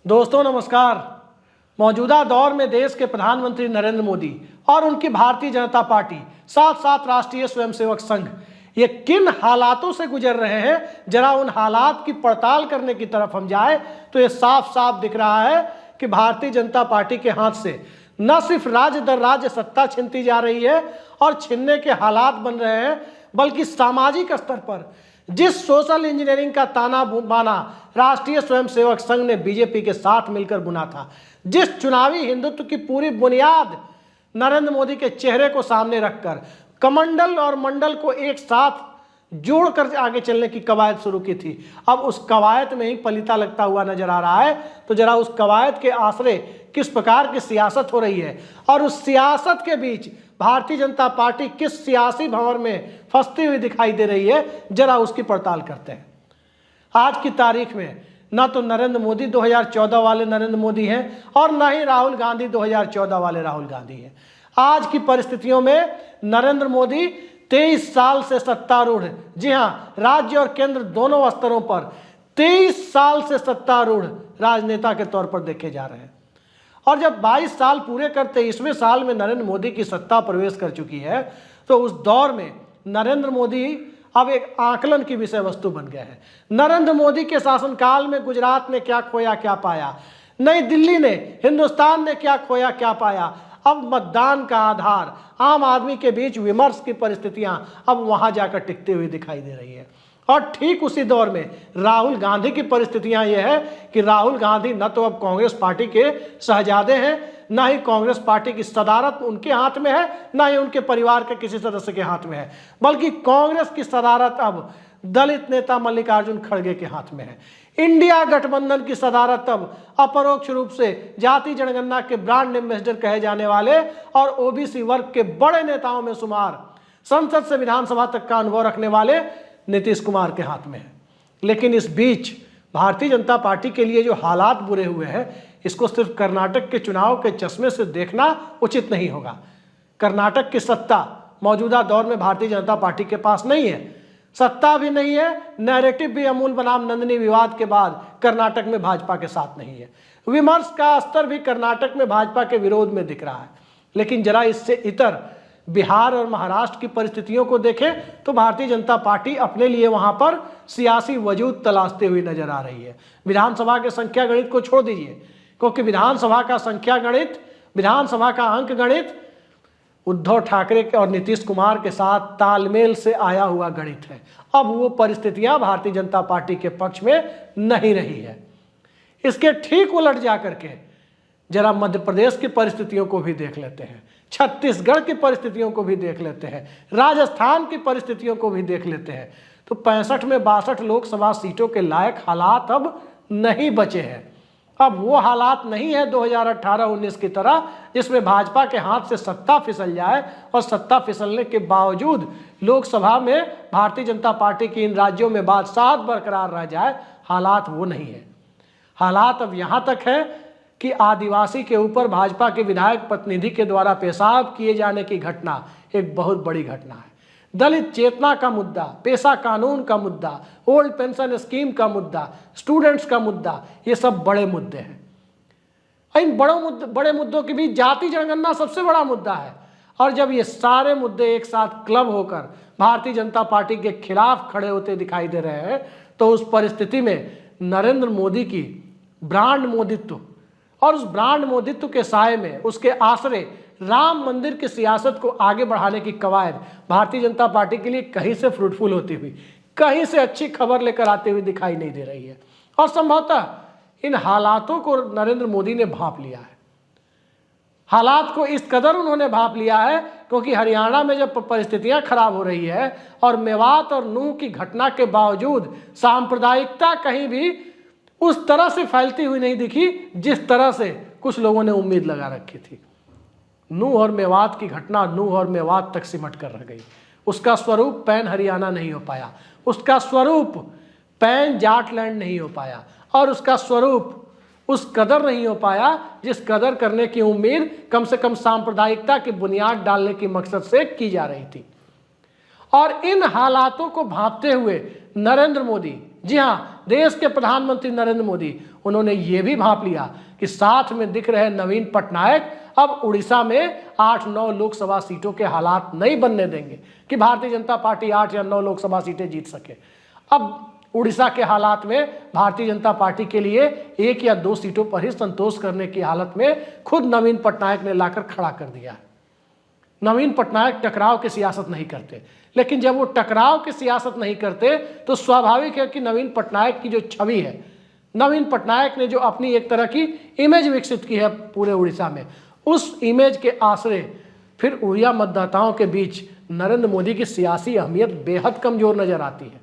दोस्तों नमस्कार। मौजूदा दौर में देश के प्रधानमंत्री नरेंद्र मोदी और उनकी भारतीय जनता पार्टी साथ साथ राष्ट्रीय स्वयंसेवक संघ ये किन हालातों से गुजर रहे हैं, जरा उन हालात की पड़ताल करने की तरफ हम जाए तो ये साफ साफ दिख रहा है कि भारतीय जनता पार्टी के हाथ से न सिर्फ राज्य दर राज्य सत्ता छीनती जा रही है और छीनने के हालात बन रहे हैं, बल्कि सामाजिक स्तर पर जिस सोशल इंजीनियरिंग का ताना बाना राष्ट्रीय स्वयंसेवक संघ ने बीजेपी के साथ मिलकर बुना था, जिस चुनावी हिंदुत्व की पूरी बुनियाद नरेंद्र मोदी के चेहरे को सामने रखकर कमंडल और मंडल को एक साथ जोड़कर आगे चलने की कवायद शुरू की थी, अब उस कवायद में ही पलीता लगता हुआ नजर आ रहा है। तो जरा उस कवायद के आसरे किस प्रकार की सियासत हो रही है और उस सियासत के बीच भारतीय जनता पार्टी किस सियासी भंवर में फंसती हुई दिखाई दे रही है, जरा उसकी पड़ताल करते हैं। आज की तारीख में न तो नरेंद्र मोदी 2014 वाले नरेंद्र मोदी हैं और न ही राहुल गांधी 2014 वाले राहुल गांधी हैं। आज की परिस्थितियों में नरेंद्र मोदी 23 साल से सत्तारूढ़, जी हाँ, राज्य और केंद्र दोनों स्तरों पर 23 साल से सत्तारूढ़ राजनेता के तौर पर देखे जा रहे हैं। और जब 22 साल पूरे कर 23वें साल में नरेंद्र मोदी की सत्ता प्रवेश कर चुकी है, तो उस दौर में नरेंद्र मोदी अब एक आकलन की विषय वस्तु बन गए हैं। नरेंद्र मोदी के शासनकाल में गुजरात ने क्या खोया क्या पाया, नई दिल्ली ने, हिंदुस्तान ने क्या खोया क्या पाया। अब मतदान का आधार आम आदमी के बीच विमर्श की परिस्थितियां अब वहां जाकर टिकती हुई दिखाई दे रही है। और ठीक उसी दौर में राहुल गांधी की परिस्थितियां यह है कि राहुल गांधी न तो अब कांग्रेस पार्टी के शहजादे हैं, न ही कांग्रेस पार्टी की सदारत उनके हाथ में है, न ही उनके परिवार के किसी सदस्य के हाथ में है, बल्कि कांग्रेस की सदारत अब दलित नेता मल्लिकार्जुन खड़गे के हाथ में है। इंडिया गठबंधन की सदारत अब अपरोक्ष रूप से जाति जनगणना के ब्रांड एम्बेसडर कहे जाने वाले और ओबीसी वर्ग के बड़े नेताओं में शुमार, संसद से विधानसभा तक का अनुभव रखने वाले नीतीश कुमार के हाथ में है। लेकिन इस बीच भारतीय जनता पार्टी के लिए जो हालात बुरे हुए हैं, इसको सिर्फ कर्नाटक के चुनाव के चश्मे से देखना उचित नहीं होगा। कर्नाटक की सत्ता मौजूदा दौर में भारतीय जनता पार्टी के पास नहीं है, सत्ता भी नहीं है, नैरेटिव भी अमूल बनाम नंदिनी विवाद के बाद कर्नाटक में भाजपा के साथ नहीं है, विमर्श का स्तर भी कर्नाटक में भाजपा के विरोध में दिख रहा है। लेकिन जरा इससे इतर बिहार और महाराष्ट्र की परिस्थितियों को देखें तो भारतीय जनता पार्टी अपने लिए वहां पर सियासी वजूद तलाशते हुए नजर आ रही है। विधानसभा के संख्या गणित को छोड़ दीजिए, क्योंकि विधानसभा का संख्या गणित, विधानसभा का अंक गणित उद्धव ठाकरे के और नीतीश कुमार के साथ तालमेल से आया हुआ गणित है। अब वो परिस्थितियां भारतीय जनता पार्टी के पक्ष में नहीं रही है। इसके ठीक उलट जाकर के जरा मध्य प्रदेश की परिस्थितियों को भी देख लेते हैं, छत्तीसगढ़ की परिस्थितियों को भी देख लेते हैं, राजस्थान की परिस्थितियों को भी देख लेते हैं, तो 65 में 62 लोकसभा सीटों के लायक हालात अब नहीं बचे हैं। अब वो हालात नहीं है 2018-19 की तरह, जिसमें भाजपा के हाथ से सत्ता फिसल जाए और सत्ता फिसलने के बावजूद लोकसभा में भारतीय जनता पार्टी की इन राज्यों में बादशाहत बरकरार रह जाए। हालात वो नहीं है। हालात अब यहाँ तक है कि आदिवासी के ऊपर भाजपा के विधायक प्रतिनिधि के द्वारा पेशाब किए जाने की घटना एक बहुत बड़ी घटना है। दलित चेतना का मुद्दा, पेशा कानून का मुद्दा, ओल्ड पेंशन स्कीम का मुद्दा, स्टूडेंट्स का मुद्दा, ये सब बड़े मुद्दे हैं। इन बड़े मुद्दों के बीच जाति जनगणना सबसे बड़ा मुद्दा है। और जब ये सारे मुद्दे एक साथ क्लब होकर भारतीय जनता पार्टी के खिलाफ खड़े होते दिखाई दे रहे हैं, तो उस परिस्थिति में नरेंद्र मोदी की ब्रांड मोदित्व और उस ब्रांड मोदित्व के साए में, उसके आसरे राम मंदिर की सियासत को आगे बढ़ाने की कवायद भारतीय जनता पार्टी के लिए कहीं से फ्रूटफुल होती हुई, कहीं से अच्छी खबर लेकर आते हुए दिखाई नहीं दे रही है। और संभवतः इन हालातों को नरेंद्र मोदी ने भांप लिया है। हालात को इस कदर उन्होंने भांप लिया है क्योंकि हरियाणा में जब परिस्थितियां खराब हो रही है और मेवात और नूह की घटना के बावजूद सांप्रदायिकता कहीं भी उस तरह से फैलती हुई नहीं दिखी जिस तरह से कुछ लोगों ने उम्मीद लगा रखी थी। नूह और मेवात की घटना नूह और मेवात तक सिमट कर रह गई। उसका स्वरूप पैन हरियाणा नहीं हो पाया, उसका स्वरूप पैन जाटलैंड नहीं हो पाया, और उसका स्वरूप उस कदर नहीं हो पाया जिस कदर करने की उम्मीद कम से कम सांप्रदायिकता की बुनियाद डालने की मकसद से की जा रही थी। और इन हालातों को भांपते हुए नरेंद्र मोदी, जी हाँ, देश के प्रधानमंत्री नरेंद्र मोदी उन्होंने ये भी भांप लिया कि साथ में दिख रहे नवीन पटनायक अब उड़ीसा में 8-9 लोकसभा सीटों के हालात नहीं बनने देंगे कि भारतीय जनता पार्टी 8 या 9 लोकसभा सीटें जीत सके। अब उड़ीसा के हालात में भारतीय जनता पार्टी के लिए 1 या 2 सीटों पर ही संतोष करने की हालत में खुद नवीन पटनायक ने लाकर खड़ा कर दिया है। नवीन पटनायक टकराव की सियासत नहीं करते, लेकिन जब वो टकराव की सियासत नहीं करते तो स्वाभाविक है कि नवीन पटनायक की जो छवि है, नवीन पटनायक ने जो अपनी एक तरह की इमेज विकसित की है पूरे उड़ीसा में, उस इमेज के आश्रय फिर उड़िया मतदाताओं के बीच नरेंद्र मोदी की सियासी अहमियत बेहद कमजोर नजर आती है।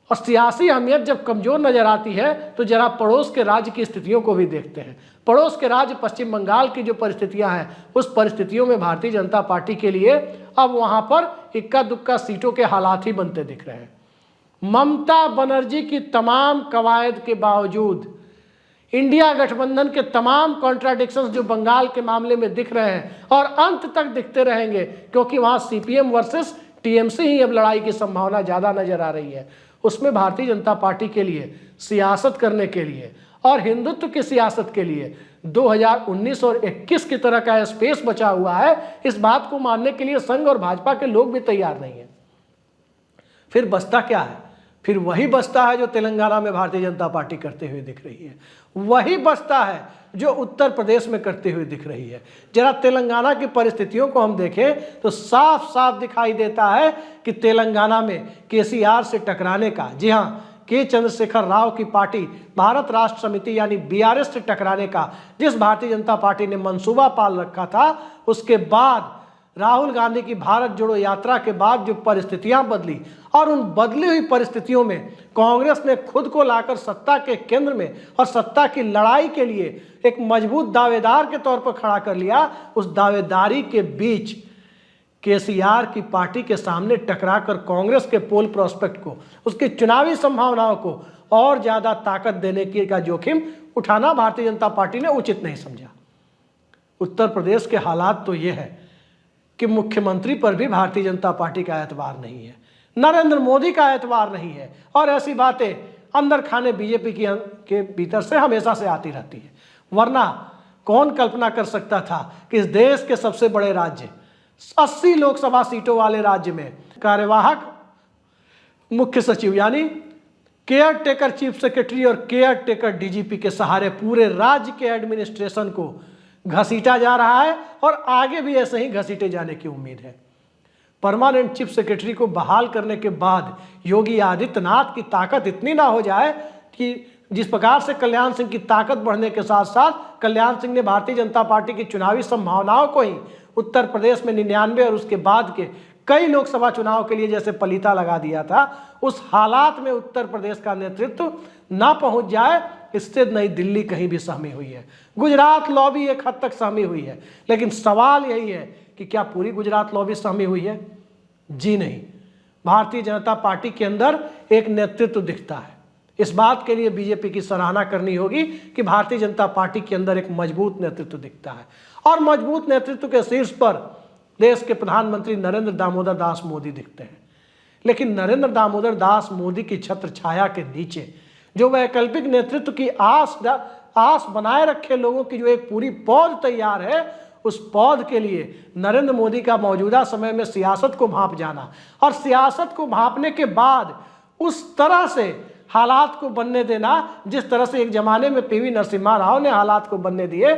और सियासी अहमियत जब कमजोर नजर आती है तो जरा पड़ोस के राज्य की स्थितियों को भी देखते हैं। पड़ोस के राज्य पश्चिम बंगाल की जो परिस्थितियां हैं, उस परिस्थितियों में भारतीय जनता पार्टी के लिए अब वहां पर इक्का दुक्का सीटों के हालात ही बनते दिख रहे हैं। ममता बनर्जी की तमाम कवायद के बावजूद, इंडिया गठबंधन के तमाम कॉन्ट्राडिक्शंस जो बंगाल के मामले में दिख रहे हैं और अंत तक दिखते रहेंगे, क्योंकि वहां सीपीएम वर्सेस टीएमसी ही अब लड़ाई की संभावना ज्यादा नजर आ रही है, उसमें भारतीय जनता पार्टी के लिए सियासत करने के लिए और हिंदुत्व की सियासत के लिए 2019 और 21 की तरह का स्पेस बचा हुआ है। इस बात को मानने के लिए संघ और भाजपा के लोग भी तैयार नहीं है। फिर बचता क्या है? फिर वही बचता है जो तेलंगाना में भारतीय जनता पार्टी करते हुए दिख रही है, वही बचता है जो उत्तर प्रदेश में करते हुए दिख रही है। जरा तेलंगाना की परिस्थितियों को हम देखें तो साफ साफ दिखाई देता है कि तेलंगाना में केसीआर से टकराने का, जी हाँ, के चंद्रशेखर राव की पार्टी भारत राष्ट्र समिति यानी बीआरएस से टकराने का जिस भारतीय जनता पार्टी ने मंसूबा पाल रखा था, उसके बाद राहुल गांधी की भारत जोड़ो यात्रा के बाद जो परिस्थितियां बदली और उन बदली हुई परिस्थितियों में कांग्रेस ने खुद को लाकर सत्ता के केंद्र में और सत्ता की लड़ाई के लिए एक मजबूत दावेदार के तौर पर खड़ा कर लिया। उस दावेदारी के बीच केसीआर की पार्टी के सामने टकराकर कांग्रेस के पोल प्रोस्पेक्ट को, उसकी चुनावी संभावनाओं को और ज्यादा ताकत देने की का जोखिम उठाना भारतीय जनता पार्टी ने उचित नहीं समझा। उत्तर प्रदेश के हालात तो ये है कि मुख्यमंत्री पर भी भारतीय जनता पार्टी का एतबार नहीं है, नरेंद्र मोदी का एतबार नहीं है, और ऐसी बातें अंदर खाने बीजेपी के भीतर से हमेशा से आती रहती है। वरना कौन कल्पना कर सकता था कि इस देश के सबसे बड़े राज्य, 80 लोकसभा सीटों वाले राज्य में कार्यवाहक मुख्य सचिव यानी केयर टेकर चीफ सेक्रेटरी और केयर टेकर डीजीपी के सहारे पूरे राज्य के एडमिनिस्ट्रेशन को घसीटा जा रहा है और आगे भी ऐसे ही घसीटे जाने की उम्मीद है। परमानेंट चीफ सेक्रेटरी को बहाल करने के बाद योगी आदित्यनाथ की ताकत इतनी ना हो जाए कि जिस प्रकार से कल्याण सिंह की ताकत बढ़ने के साथ साथ कल्याण सिंह ने भारतीय जनता पार्टी की चुनावी संभावनाओं को ही उत्तर प्रदेश में 99 और उसके बाद के कई लोकसभा चुनाव के लिए जैसे पलीता लगा दिया था, उस हालात में उत्तर प्रदेश का नेतृत्व ना पहुंच जाए, इससे नई दिल्ली कहीं भी सहमी हुई है। गुजरात लॉबी एक हद तक सहमी हुई है, लेकिन सवाल यही है कि क्या पूरी गुजरात लॉबी सहमी हुई है? जी नहीं। भारतीय जनता पार्टी के अंदर एक नेतृत्व दिखता है। इस बात के लिए बीजेपी की सराहना करनी होगी कि भारतीय जनता पार्टी के अंदर एक मजबूत नेतृत्व दिखता है, और मजबूत नेतृत्व के शीर्ष पर देश के प्रधानमंत्री नरेंद्र दामोदर दास मोदी दिखते हैं। लेकिन नरेंद्र दामोदर दास मोदी की छत्र छाया के नीचे जो वैकल्पिक नेतृत्व की आस बनाए रखे लोगों की जो एक पूरी पौध तैयार है, उस पौध के लिए नरेंद्र मोदी का मौजूदा समय में सियासत को भांप जाना और सियासत को भांपने के बाद उस तरह से हालात को बनने देना जिस तरह से एक जमाने में पीवी नरसिम्हा राव ने हालात को बनने दिए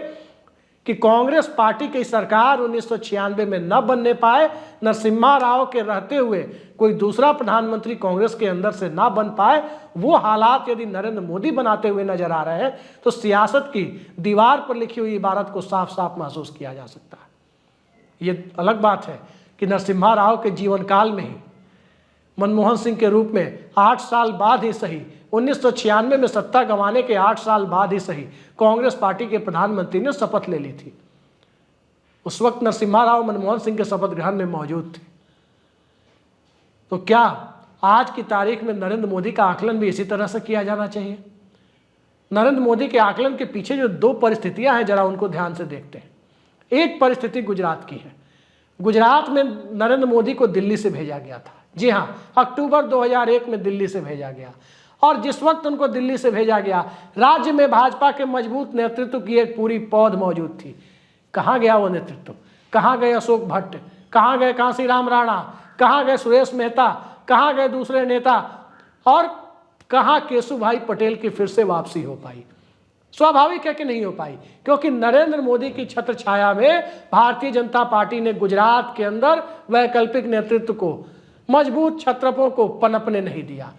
कि कांग्रेस पार्टी की सरकार 1996 में न बनने पाए, नरसिम्हा राव के रहते हुए कोई दूसरा प्रधानमंत्री कांग्रेस के अंदर से ना बन पाए, वो हालात यदि नरेंद्र मोदी बनाते हुए नजर आ रहे हैं तो सियासत की दीवार पर लिखी हुई इबारत को साफ साफ महसूस किया जा सकता है। ये अलग बात है कि नरसिम्हा राव के जीवन काल में ही मनमोहन सिंह के रूप में 8 साल बाद ही सही, 1996 में सत्ता गंवाने के 8 साल बाद ही सही, कांग्रेस पार्टी के प्रधानमंत्री ने शपथ ले ली थी। उस वक्त नरसिम्हा राव मनमोहन सिंह के शपथ ग्रहण में मौजूद थे। तो क्या आज की तारीख में नरेंद्र मोदी का आकलन भी इसी तरह से किया जाना चाहिए? नरेंद्र मोदी के आकलन के पीछे जो 2 परिस्थितियां हैं, जरा उनको ध्यान से देखते हैं। एक परिस्थिति गुजरात की है। गुजरात में नरेंद्र मोदी को दिल्ली से भेजा गया था। जी हाँ, अक्टूबर 2001 में दिल्ली से भेजा गया और जिस वक्त उनको दिल्ली से भेजा गया, राज्य में भाजपा के मजबूत नेतृत्व की एक पूरी पौध मौजूद थी। कहाँ गया वो नेतृत्व? कहाँ गए अशोक भट्ट? कहाँ गए कांसीराम राणा? कहाँ गए सुरेश मेहता? कहाँ गए दूसरे नेता? और कहाँ केशुभाई पटेल की फिर से वापसी हो पाई? स्वाभाविक है कि नहीं हो पाई, क्योंकि नरेंद्र मोदी की छत्र छाया में भारतीय जनता पार्टी ने गुजरात के अंदर वैकल्पिक नेतृत्व को, मजबूत छत्रपों को पनपने नहीं दिया।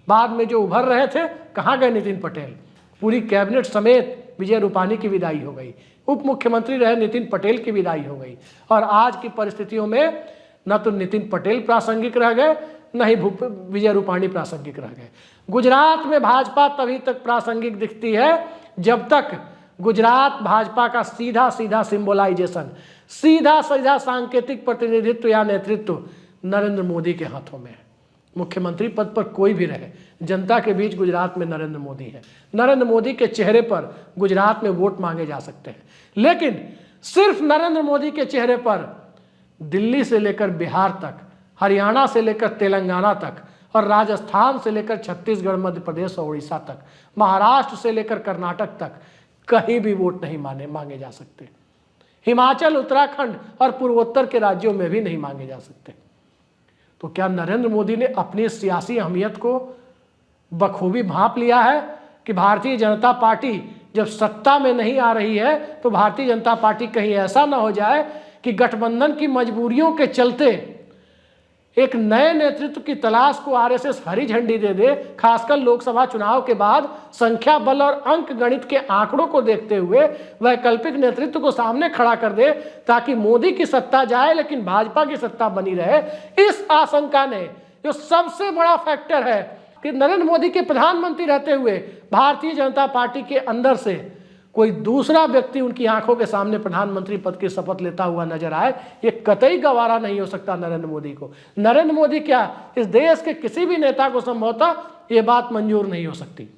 बाद में जो उभर रहे थे, कहाँ गए नितिन पटेल? पूरी कैबिनेट समेत विजय रूपाणी की विदाई हो गई, उप मुख्यमंत्री रहे नितिन पटेल की विदाई हो गई, और आज की परिस्थितियों में न तो नितिन पटेल प्रासंगिक रह गए, न ही विजय रूपाणी प्रासंगिक रह गए। गुजरात में भाजपा तभी तक प्रासंगिक दिखती है जब तक गुजरात भाजपा का सीधा सीधा सिंबलाइजेशन, सीधा सीधा सांकेतिक प्रतिनिधित्व या नेतृत्व नरेंद्र मोदी के हाथों में है। मुख्यमंत्री पद पर कोई भी रहे, जनता के बीच गुजरात में नरेंद्र मोदी है। नरेंद्र मोदी के चेहरे पर गुजरात में वोट मांगे जा सकते हैं, लेकिन सिर्फ नरेंद्र मोदी के चेहरे पर दिल्ली से लेकर बिहार तक, हरियाणा से लेकर तेलंगाना तक, और राजस्थान से लेकर छत्तीसगढ़, मध्य प्रदेश और उड़ीसा तक, महाराष्ट्र से लेकर कर्नाटक तक कहीं भी वोट नहीं मांगे जा सकते। हिमाचल, उत्तराखंड और पूर्वोत्तर के राज्यों में भी नहीं मांगे जा सकते। तो क्या नरेंद्र मोदी ने अपनी सियासी अहमियत को बखूबी भांप लिया है कि भारतीय जनता पार्टी जब सत्ता में नहीं आ रही है तो भारतीय जनता पार्टी कहीं ऐसा ना हो जाए कि गठबंधन की मजबूरियों के चलते एक नए नेतृत्व की तलाश को आरएसएस हरी झंडी दे दे, खासकर लोकसभा चुनाव के बाद संख्या बल और अंक गणित के आंकड़ों को देखते हुए वैकल्पिक नेतृत्व को सामने खड़ा कर दे, ताकि मोदी की सत्ता जाए लेकिन भाजपा की सत्ता बनी रहे। इस आशंका ने, जो सबसे बड़ा फैक्टर है कि नरेंद्र मोदी के प्रधानमंत्री रहते हुए भारतीय जनता पार्टी के अंदर से कोई दूसरा व्यक्ति उनकी आंखों के सामने प्रधानमंत्री पद की शपथ लेता हुआ नजर आए, ये कतई गवारा नहीं हो सकता नरेंद्र मोदी को। नरेंद्र मोदी क्या, इस देश के किसी भी नेता को संभवतः ये बात मंजूर नहीं हो सकती।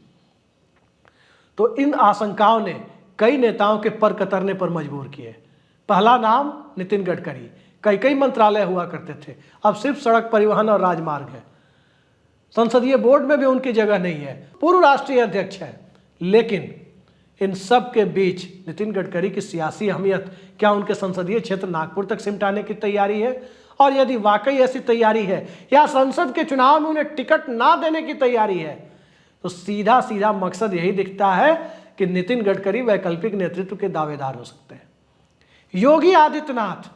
तो इन आशंकाओं ने कई नेताओं के पर कतरने पर मजबूर किए। पहला नाम नितिन गडकरी। कई मंत्रालय हुआ करते थे, अब सिर्फ सड़क परिवहन और राजमार्ग है। संसदीय बोर्ड में भी उनकी जगह नहीं है, पूर्व राष्ट्रीय अध्यक्ष है। लेकिन इन सब के बीच नितिन गडकरी की सियासी अहमियत क्या उनके संसदीय क्षेत्र नागपुर तक सिमटाने की तैयारी है? और यदि वाकई ऐसी तैयारी है या संसद के चुनाव में उन्हें टिकट ना देने की तैयारी है, तो सीधा सीधा मकसद यही दिखता है कि नितिन गडकरी वैकल्पिक नेतृत्व के दावेदार हो सकते हैं। योगी आदित्यनाथ,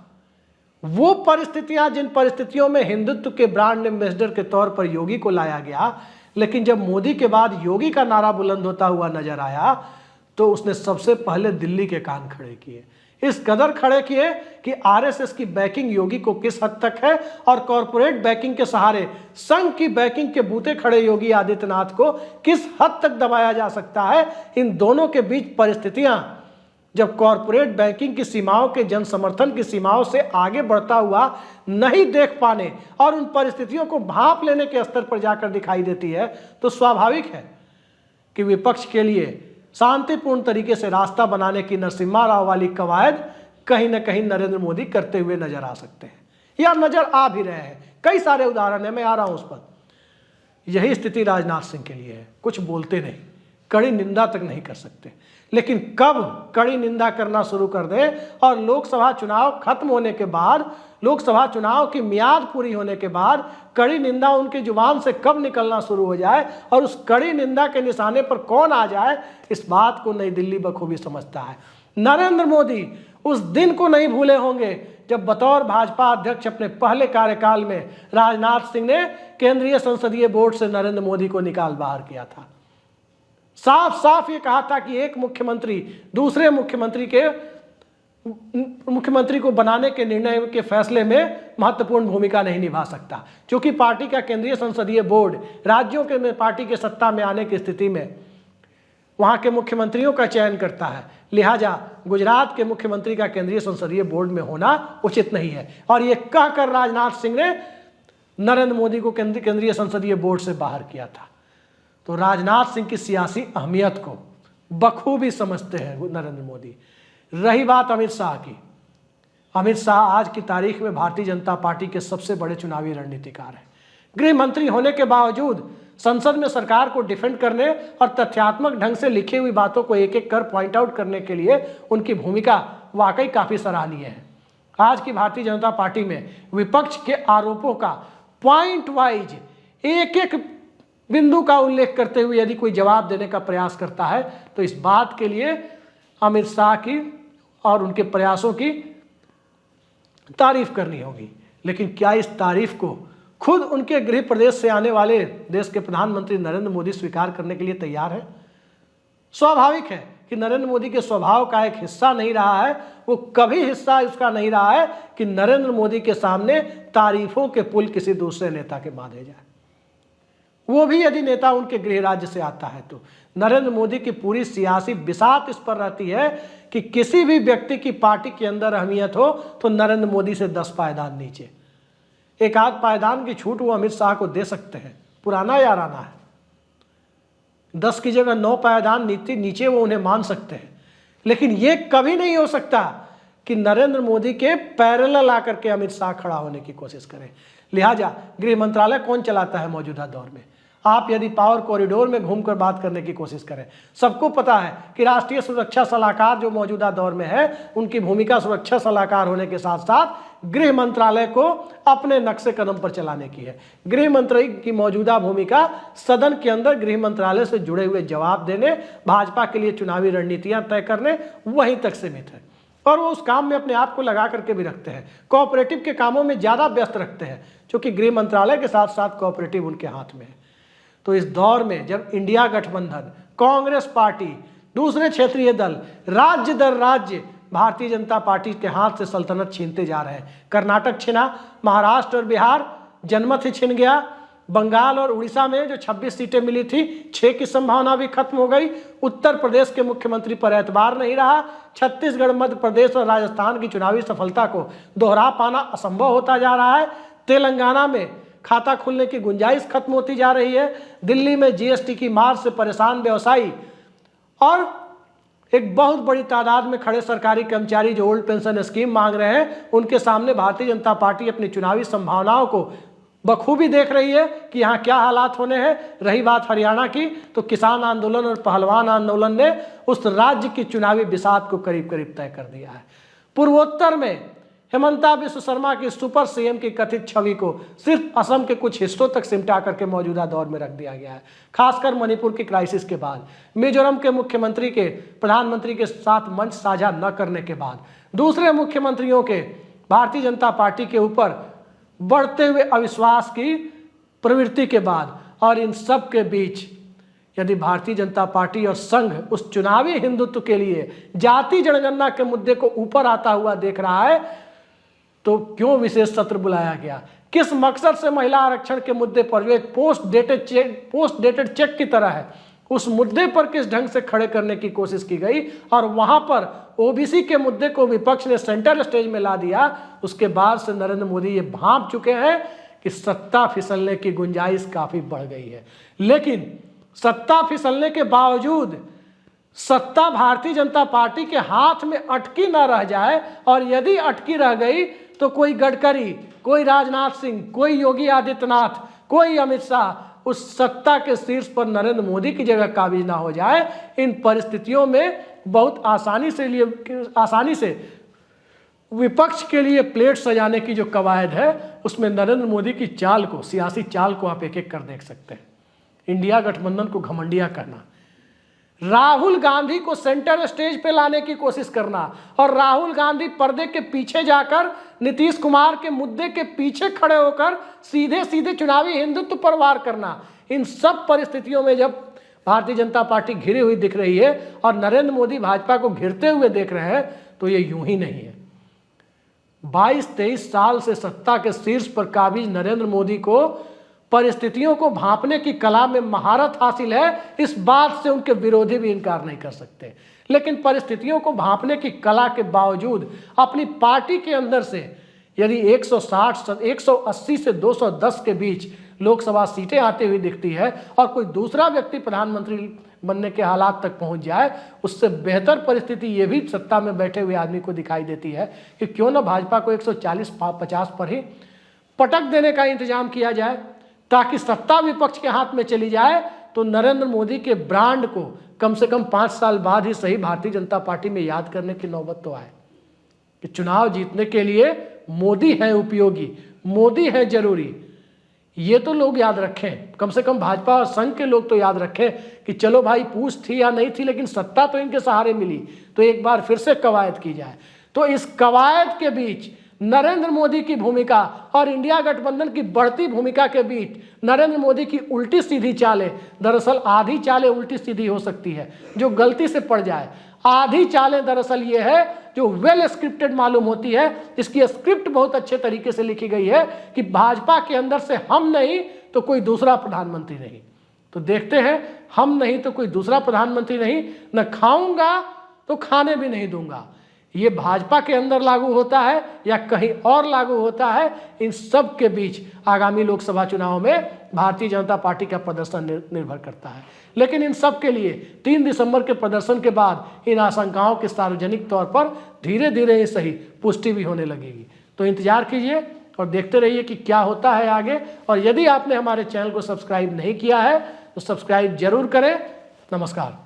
वो परिस्थितियां जिन परिस्थितियों में हिंदुत्व के ब्रांड एम्बेसडर के तौर पर योगी को लाया गया, लेकिन जब मोदी के बाद योगी का नारा बुलंद होता हुआ नजर आया तो उसने सबसे पहले दिल्ली के कान खड़े किए। इस कदर खड़े किए कि आरएसएस की बैकिंग योगी को किस हद तक है और कॉरपोरेट बैकिंग के सहारे संघ की बैकिंग के बूते खड़े योगी आदित्यनाथ को किस हद तक दबाया जा सकता है। इन दोनों के बीच परिस्थितियां जब कॉरपोरेट बैंकिंग की सीमाओं के जन समर्थन की सीमाओं से आगे बढ़ता हुआ नहीं देख पाने और उन परिस्थितियों को भांप लेने के स्तर पर जाकर दिखाई देती है, तो स्वाभाविक है कि विपक्ष के लिए शांतिपूर्ण तरीके से रास्ता बनाने की नरसिम्हा राव वाली कवायद कहीं ना कहीं नरेंद्र मोदी करते हुए नजर आ सकते हैं या नजर आ भी रहे हैं। कई सारे उदाहरण है, मैं आ रहा हूं उस पर। यही स्थिति राजनाथ सिंह के लिए है। कुछ बोलते नहीं, कड़ी निंदा तक नहीं कर सकते, लेकिन कब कड़ी निंदा करना शुरू कर दें और लोकसभा चुनाव खत्म होने के बाद, लोकसभा चुनाव की मियाद पूरी होने के बाद कड़ी निंदा उनकी जुबान से कब निकलना शुरू हो जाए और उस कड़ी निंदा के निशाने पर कौन आ जाए, इस बात को नई दिल्ली बखूबी समझता है। नरेंद्र मोदी उस दिन को नहीं भूले होंगे जब बतौर भाजपा अध्यक्ष अपने पहले कार्यकाल में राजनाथ सिंह ने केंद्रीय संसदीय बोर्ड से नरेंद्र मोदी को निकाल बाहर किया था। साफ साफ ये कहा था कि एक मुख्यमंत्री दूसरे मुख्यमंत्री को बनाने के निर्णय के फैसले में महत्वपूर्ण भूमिका नहीं निभा सकता, क्योंकि पार्टी का केंद्रीय संसदीय बोर्ड राज्यों के में पार्टी के सत्ता में आने की स्थिति में वहां के मुख्यमंत्रियों का चयन करता है। लिहाजा गुजरात के मुख्यमंत्री का केंद्रीय संसदीय बोर्ड में होना उचित नहीं है। और ये कहकर राजनाथ सिंह ने नरेंद्र मोदी को केंद्रीय संसदीय बोर्ड से बाहर किया था। तो राजनाथ सिंह की सियासी अहमियत को बखूबी समझते हैं नरेंद्र मोदी। रही बात अमित शाह की, अमित शाह आज की तारीख में भारतीय जनता पार्टी के सबसे बड़े चुनावी रणनीतिकार हैं। गृह मंत्री होने के बावजूद संसद में सरकार को डिफेंड करने और तथ्यात्मक ढंग से लिखी हुई बातों को एक एक कर पॉइंट आउट करने के लिए उनकी भूमिका वाकई काफ़ी सराहनीय है। आज की भारतीय जनता पार्टी में विपक्ष के आरोपों का पॉइंट वाइज एक एक बिंदु का उल्लेख करते हुए यदि कोई जवाब देने का प्रयास करता है तो इस बात के लिए अमित शाह की और उनके प्रयासों की तारीफ करनी होगी। लेकिन क्या इस तारीफ को खुद उनके गृह प्रदेश से आने वाले देश के प्रधानमंत्री नरेंद्र मोदी स्वीकार करने के लिए तैयार है? स्वाभाविक है कि नरेंद्र मोदी के स्वभाव का एक हिस्सा नहीं रहा है, वो कभी हिस्सा उसका नहीं रहा है कि नरेंद्र मोदी के सामने तारीफों के पुल किसी दूसरे नेता के बांधे जाए, वो भी यदि नेता उनके गृह राज्य से आता है तो। नरेंद्र मोदी की पूरी सियासी बिसात इस पर रहती है कि किसी भी व्यक्ति की पार्टी के अंदर अहमियत हो तो नरेंद्र मोदी से 10 पायदान नीचे, एक आध पायदान की छूट वो अमित शाह को दे सकते हैं, पुराना याराना है, 10 की जगह 9 पायदान नीचे वो उन्हें मान सकते हैं। लेकिन ये कभी नहीं हो सकता कि नरेंद्र मोदी के पैरेलल आकर के अमित शाह खड़ा होने की कोशिश करें। लिहाजा गृह मंत्रालय कौन चलाता है मौजूदा दौर में? आप यदि पावर कॉरिडोर में घूमकर बात करने की कोशिश करें, सबको पता है कि राष्ट्रीय सुरक्षा सलाहकार जो मौजूदा दौर में है, उनकी भूमिका सुरक्षा सलाहकार होने के साथ साथ गृह मंत्रालय को अपने नक्शे कदम पर चलाने की है। गृह मंत्री की मौजूदा भूमिका सदन के अंदर गृह मंत्रालय से जुड़े हुए जवाब देने, भाजपा के लिए चुनावी रणनीतियां तय करने, वहीं तक सीमित है। और वो उस काम में अपने आप को लगा करके भी रखते हैं, कोऑपरेटिव के कामों में ज़्यादा व्यस्त रखते हैं, क्योंकि गृह मंत्रालय के साथ साथ कोऑपरेटिव उनके हाथ में है। तो इस दौर में जब इंडिया गठबंधन, कांग्रेस पार्टी, दूसरे क्षेत्रीय दल राज्य दर राज्य भारतीय जनता पार्टी के हाथ से सल्तनत छीनते जा रहे हैं, कर्नाटक छिना, महाराष्ट्र और बिहार जनमत ही छिन गया, बंगाल और उड़ीसा में जो 26 सीटें मिली थी 6 की संभावना भी खत्म हो गई, उत्तर प्रदेश के मुख्यमंत्री पर एतबार नहीं रहा, छत्तीसगढ़, मध्य प्रदेश और राजस्थान की चुनावी सफलता को दोहरा पाना असंभव होता जा रहा है, तेलंगाना में खाता खुलने की गुंजाइश खत्म होती जा रही है, दिल्ली में जीएसटी की मार से परेशान व्यवसायी और एक बहुत बड़ी तादाद में खड़े सरकारी कर्मचारी जो ओल्ड पेंशन स्कीम मांग रहे हैं, उनके सामने भारतीय जनता पार्टी अपनी चुनावी संभावनाओं को बखूबी देख रही है कि यहाँ क्या हालात होने हैं। रही बात हरियाणा की, तो किसान आंदोलन और पहलवान आंदोलन ने उस राज्य की चुनावी बिसात को करीब करीब तय कर दिया है। पूर्वोत्तर में हेमंता बिस्व शर्मा की सुपर सीएम की कथित छवि को सिर्फ असम के कुछ हिस्सों तक सिमटा करके मौजूदा दौर में रख दिया गया है, खासकर मणिपुर की क्राइसिस के बाद, मिजोरम के मुख्यमंत्री के प्रधानमंत्री के साथ मंच साझा न करने के बाद, दूसरे मुख्यमंत्रियों के भारतीय जनता पार्टी के ऊपर बढ़ते हुए अविश्वास की प्रवृत्ति के बाद, और इन सब के बीच यदि भारतीय जनता पार्टी और संघ उस चुनावी हिंदुत्व के लिए जाति जनगणना के मुद्दे को ऊपर आता हुआ देख रहा है, तो क्यों विशेष सत्र बुलाया गया? किस मकसद से महिला आरक्षण के मुद्दे पर जो एक पोस्ट डेटेड चेक की तरह है, उस मुद्दे पर किस ढंग से खड़े करने की कोशिश की गई, और वहां पर ओबीसी के मुद्दे को विपक्ष ने सेंटर स्टेज में ला दिया। उसके बाद से नरेंद्र मोदी ये भांप चुके हैं कि सत्ता फिसलने की गुंजाइश काफी बढ़ गई है। लेकिन सत्ता फिसलने के बावजूद सत्ता भारतीय जनता पार्टी के हाथ में अटकी न रह जाए, और यदि अटकी रह गई तो कोई गडकरी, कोई राजनाथ सिंह, कोई योगी आदित्यनाथ, कोई अमित शाह उस सत्ता के शीर्ष पर नरेंद्र मोदी की जगह काबिज ना हो जाए। इन परिस्थितियों में बहुत आसानी से विपक्ष के लिए प्लेट सजाने की जो कवायद है, उसमें नरेंद्र मोदी की चाल को, सियासी चाल को आप एक एक कर देख सकते हैं। इंडिया गठबंधन को घमंडिया करना, राहुल गांधी को सेंटर स्टेज पे लाने की कोशिश करना, और राहुल गांधी पर्दे के पीछे जाकर नीतीश कुमार के मुद्दे के पीछे खड़े होकर सीधे सीधे चुनावी हिंदुत्व पर वार करना, इन सब परिस्थितियों में जब भारतीय जनता पार्टी घिरी हुई दिख रही है और नरेंद्र मोदी भाजपा को घिरते हुए देख रहे हैं, तो ये यूं ही नहीं है। 22-23 साल से सत्ता के शीर्ष पर काबिज नरेंद्र मोदी को परिस्थितियों को भांपने की कला में महारत हासिल है, इस बात से उनके विरोधी भी इनकार नहीं कर सकते। लेकिन परिस्थितियों को भांपने की कला के बावजूद अपनी पार्टी के अंदर से यदि 180 से 210 के बीच लोकसभा सीटें आती हुई दिखती है, और कोई दूसरा व्यक्ति प्रधानमंत्री बनने के हालात तक पहुंच जाए, उससे बेहतर परिस्थिति ये भी सत्ता में बैठे हुए आदमी को दिखाई देती है कि क्यों ना भाजपा को 140-50 पर ही पटक देने का इंतजाम किया जाए। ताकि सत्ता विपक्ष के हाथ में चली जाए तो नरेंद्र मोदी के ब्रांड को कम से कम 5 साल बाद ही सही भारतीय जनता पार्टी में याद करने की नौबत तो आए कि चुनाव जीतने के लिए मोदी है उपयोगी, मोदी है जरूरी। ये तो लोग याद रखें, कम से कम भाजपा और संघ के लोग तो याद रखें कि चलो भाई पूछ थी या नहीं थी लेकिन सत्ता तो इनके सहारे मिली, तो एक बार फिर से कवायद की जाए। तो इस कवायद के बीच नरेंद्र मोदी की भूमिका और इंडिया गठबंधन की बढ़ती भूमिका के बीच नरेंद्र मोदी की उल्टी सीधी चालें, दरअसल आधी चालें उल्टी सीधी हो सकती है जो गलती से पड़ जाए, आधी चालें दरअसल ये है जो वेल स्क्रिप्टेड मालूम होती है। इसकी स्क्रिप्ट बहुत अच्छे तरीके से लिखी गई है कि भाजपा के अंदर से हम नहीं तो कोई दूसरा प्रधानमंत्री नहीं। तो देखते हैं, हम नहीं तो कोई दूसरा प्रधानमंत्री नहीं, न खाऊंगा तो खाने भी नहीं दूंगा। ये भाजपा के अंदर लागू होता है या कहीं और लागू होता है, इन सब के बीच आगामी लोकसभा चुनाव में भारतीय जनता पार्टी का प्रदर्शन निर्भर करता है। लेकिन इन सब के लिए 3 दिसंबर के प्रदर्शन के बाद इन आशंकाओं के सार्वजनिक तौर पर धीरे धीरे ही सही पुष्टि भी होने लगेगी। तो इंतजार कीजिए और देखते रहिए कि क्या होता है आगे। और यदि आपने हमारे चैनल को सब्सक्राइब नहीं किया है तो सब्सक्राइब जरूर करें। नमस्कार।